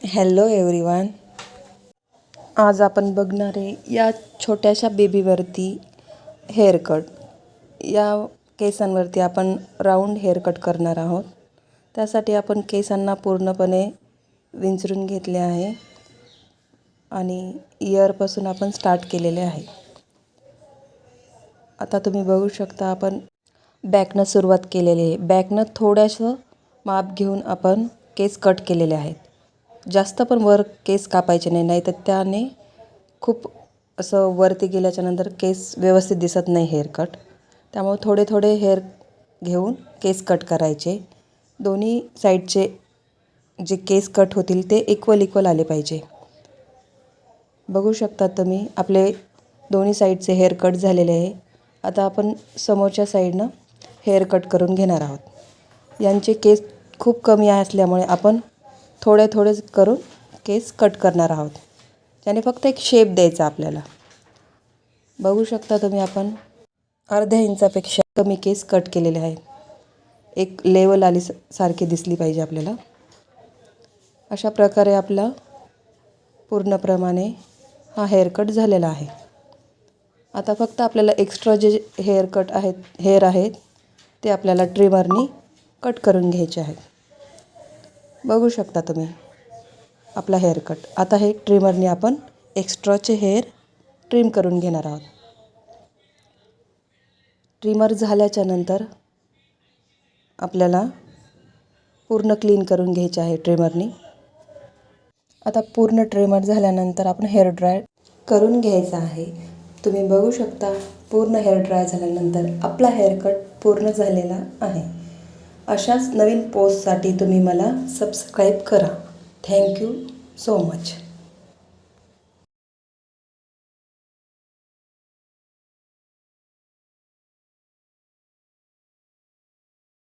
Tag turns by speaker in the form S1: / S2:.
S1: Hello everyone. आज आपण बघणार आहे या छोट्याशा बेबीवरती हेअर कट. या केसांवरती आपण राऊंड हेअर कट करणार आहोत. त्यासाठी आपण केसांना पूर्णपणे विंचरून घेतले आहे आणि इयरपासून आपण स्टार्ट केलेले आहे. आता तुम्ही बघू शकता आपण बॅकनं सुरुवात केलेली आहे. बॅकनं थोडंसं माप घेऊन आपण केस कट केलेले आहेत. जास्त पण वर केस कापायचे नाही, नाहीतर त्याने खूप असं वरती गेल्याच्यानंतर केस व्यवस्थित दिसत नाही हेअर कट. त्यामुळे थोडे थोडे हेअर घेऊन केस कट करायचे. दोन्ही साईडचे जे केस कट होतील ते इक्वल आले पाहिजे. बघू शकता तुम्ही आपले दोन्ही साईडचे हेअर कट झालेले आहे. आता आपण समोरच्या साईडनं हेअर कट करून घेणार आहोत. यांचे केस खूप कमी असल्यामुळे आपण थोडे करून केस कट करणार आहोत. त्याने फक्त एक शेप द्यायचा आपल्याला. बघू शकता तुम्ही आपण अर्ध्या इंचापेक्षा कमी केस कट केलेले आहेत. एक लेवल आली सारखी दिसली पाहिजे आपल्याला. अशा प्रकारे आपला पूर्णप्रमाणे हा हेअर कट झालेला आहे. आता फक्त आपल्याला एक्स्ट्रा जे हेअर आहेत ते आपल्याला ट्रिमरनी कट करून घ्यायचे आहेत. बघू शकता तुम्ही आपला हेअर कट. आता हे ट्रिमरने आपण एक्स्ट्राचे हेअर ट्रिम करून घेणार आहोत. ट्रिमर झाल्याच्या नंतर आपल्याला पूर्ण क्लीन करून घ्यायचे आहे ट्रिमरनी. आता पूर्ण ट्रिमर झाल्यानंतर आपण हेअर ड्राय करून घ्यायचा आहे. तुम्ही बघू शकता पूर्ण हेअर ड्राय झाल्यानंतर आपला हेअर कट पूर्ण झालेला आहे. अशाच नवीन पोस्टसाठी तुम्ही मला सबस्क्राईब करा. Thank you so much.